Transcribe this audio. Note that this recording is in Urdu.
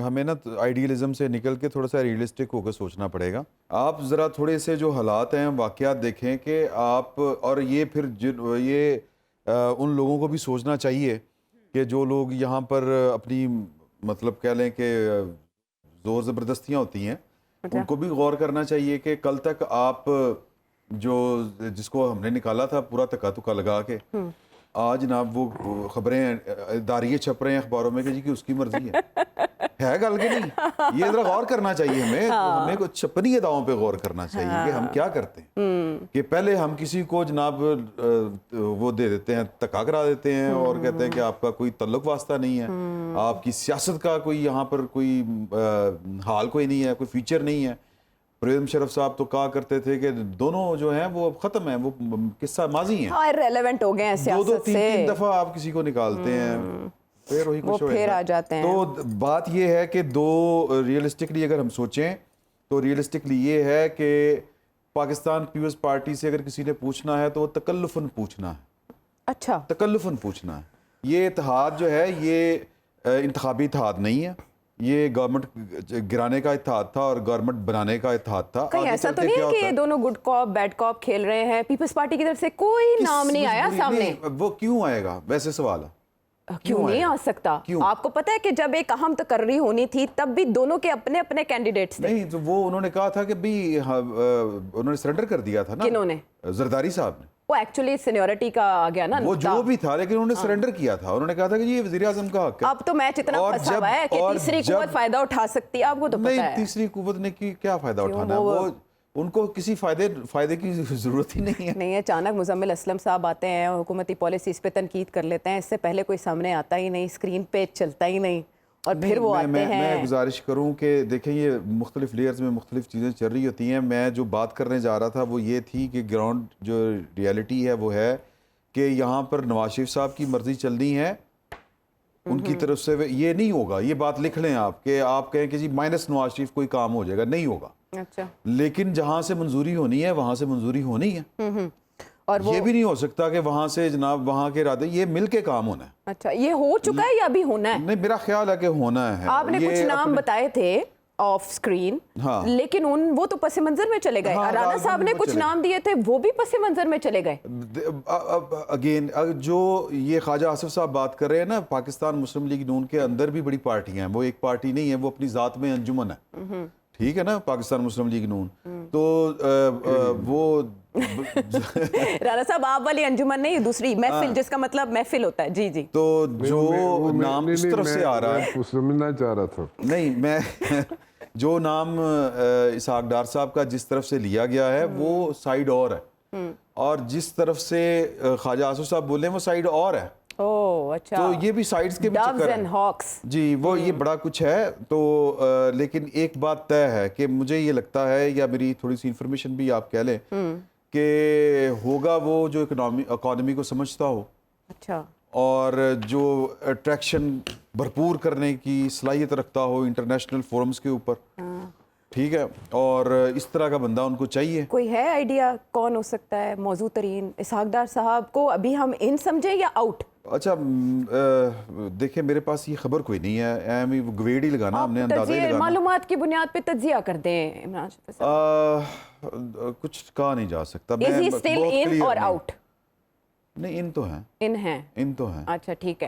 ہمیں نا آئیڈیلزم سے نکل کے تھوڑا سا ریئلسٹک ہو کے سوچنا پڑے گا. آپ ذرا تھوڑے سے جو حالات ہیں واقعات دیکھیں کہ آپ اور یہ پھر یہ ان لوگوں کو بھی سوچنا چاہیے کہ جو لوگ یہاں پر اپنی مطلب کہہ لیں کہ زور زبردستیاں ہوتی ہیں ان کو بھی غور کرنا چاہیے کہ کل تک آپ جو جس کو ہم نے نکالا تھا پورا تکا تکا لگا کے آج جناب وہ خبریں داریے چھپ رہے ہیں اخباروں میں کہ جی کہ اس کی مرضی ہے گل کہ نہیں. یہ ذرا غور کرنا چاہیے ہمیں کو چھپنی اداؤں پہ غور کرنا چاہیے کہ ہم کیا کرتے ہیں کہ پہلے ہم کسی کو جناب وہ دے دیتے ہیں تکا کرا دیتے ہیں اور کہتے ہیں کہ آپ کا کوئی تعلق واسطہ نہیں ہے, آپ کی سیاست کا کوئی یہاں پر کوئی حال کوئی نہیں ہے, کوئی فیچر نہیں ہے. پرویز مشرف صاحب تو کہا کرتے تھے کہ دونوں جو ہیں وہ ختم ہیں, وہ قصہ ماضی ہیں, ریلیونٹ ہو گئے ہیں سیاست سے. دو تین دفعہ آپ کسی کو نکالتے ہیں پھر وہی کچھ پھر آ جاتے ہیں. تو بات یہ ہے کہ دو ریئلسٹکلی اگر ہم سوچیں تو ریئلسٹکلی یہ ہے کہ پاکستان پیپلز پارٹی سے اگر کسی نے پوچھنا ہے تو وہ تکلفاً پوچھنا ہے. اچھا, تکلفاً پوچھنا ہے. یہ اتحاد جو ہے یہ انتخابی اتحاد نہیں ہے, یہ گورنمنٹ گرانے کا اتحاد تھا اور گورنمنٹ بنانے کا اتحاد تھا. کہیں ایسا تو نہیں ہے کہ یہ دونوں گڈ کاپ بیڈ کاپ کھیل رہے ہیں؟ پیپلز پارٹی کی طرف سے کوئی نام نہیں آیا سامنے. وہ کیوں آئے گا ویسے سوال ہے, کیوں نہیں آ سکتا؟ آپ کو پتا ہے کہ جب ایک اہم تقرری ہونی تھی تب بھی دونوں کے اپنے اپنے کینڈیڈیٹس تھے. نہیں تو وہ انہوں نے کہا تھا کہ بھی انہوں نے سرنڈر کر دیا تھا نا. کنہوں نے؟ زرداری صاحب نے. وہ ایکچولی سینیورٹی کا آ گیا نا, وہ جو بھی تھا لیکن انہوں نے سرنڈر کیا تھا. انہوں نے کہا تھا کہ یہ وزیر اعظم کا حق ہے. اب تو میچ اتنا پھنسا ہوا ہے کہ تیسری قوت فائدہ اٹھا سکتی ہے, آپ کو تو پتا ہے. نہیں, تیسری قوت نے کیا فائدہ اٹھانا ہے؟ وہ ان کو کسی فائدے کی ضرورت ہی نہیں ہے. نہیں, اچانک مزمل اسلم صاحب آتے ہیں, حکومتی پالیسیز پہ تنقید کر لیتے ہیں, اس سے پہلے کوئی سامنے آتا ہی نہیں, اسکرین پہ چلتا ہی نہیں, اور پھر وہ آتے ہیں. میں گزارش کروں کہ دیکھیں یہ مختلف لیئرز میں مختلف چیزیں چل رہی ہوتی ہیں. میں جو بات کرنے جا رہا تھا وہ یہ تھی کہ گراؤنڈ جو ریئلٹی ہے وہ ہے کہ یہاں پر نواز شریف صاحب کی مرضی چلنی ہے, ان کی طرف سے یہ نہیں ہوگا. یہ بات لکھ لیں آپ کہ آپ کہیں کہ جی مائنس نواز شریف کوئی کام ہو جائے گا, نہیں ہوگا. اچھا, لیکن جہاں سے منظوری ہونی ہے وہاں سے منظوری ہونی ہے. اور یہ بھی نہیں ہو سکتا کہ وہاں سے جناب وہاں کے ارادے, یہ مل کے کام ہونا ہے. اچھا, یہ ہو چکا ہے یا ابھی ہونا ہے؟ نہیں, میرا خیال ہے کہ ہونا ہے. آپ نے کچھ نام بتائے تھے آف سکرین, لیکن وہ تو پس منظر میں چلے گئے. رانا صاحب نے کچھ نام دیے تھے, وہ بھی پس منظر میں چلے گئے. اگین جو یہ خواجہ آصف صاحب بات کر رہے ہیں نا, پاکستان مسلم لیگ نون کے اندر بھی بڑی پارٹیاں ہیں, وہ ایک پارٹی نہیں ہے, وہ اپنی ذات میں انجمن ہے. ٹھیک ہے نا, پاکستان مسلم لیگ نون. تو وہ رانا صاحب آپ والی انجمن نہیں, دوسری محفل, جس کا مطلب محفل ہوتا ہے. جی جی. تو جو نام اس طرف سے آ رہا ہے, سمجھنا چاہ رہا تھا. نہیں, میں جو نام اسحاق ڈار صاحب کا جس طرف سے لیا گیا ہے وہ سائیڈ اور ہے, اور جس طرف سے خواجہ آصف صاحب بولے ہیں وہ سائیڈ اور ہے. اچھا, تو یہ بھی سائیڈز کے بھی چکر ہیں. جی, وہ یہ بڑا کچھ ہے. تو لیکن ایک بات طے ہے کہ مجھے یہ لگتا ہے, یا میری تھوڑی سی انفارمیشن بھی آپ کہہ لیں, کہ ہوگا وہ جو اکانومی کو سمجھتا ہو. اچھا, اور جو اٹریکشن بھرپور کرنے کی صلاحیت رکھتا ہو انٹرنیشنل فورمز کے اوپر. ٹھیک ہے, اور اس طرح کا بندہ ان کو چاہیے. کوئی ہے آئیڈیا کون ہو سکتا ہے موضوع ترین؟ اسحاق ڈار صاحب کو ابھی ہم ان سمجھیں یا آؤٹ؟ اچھا, دیکھیں میرے پاس یہ خبر کوئی نہیں ہے, گویڈ ہی لگانا, ہم نے اندازہ ہی لگانا. معلومات کی بنیاد پہ تجزیہ کر دیں عمران شفیع صاحب. کچھ کہا نہیں جا سکتا. Is he still in or out؟ نہیں, ان تو ہیں. ان ہیں. ان تو ہیں. اچھا ٹھیک ہے.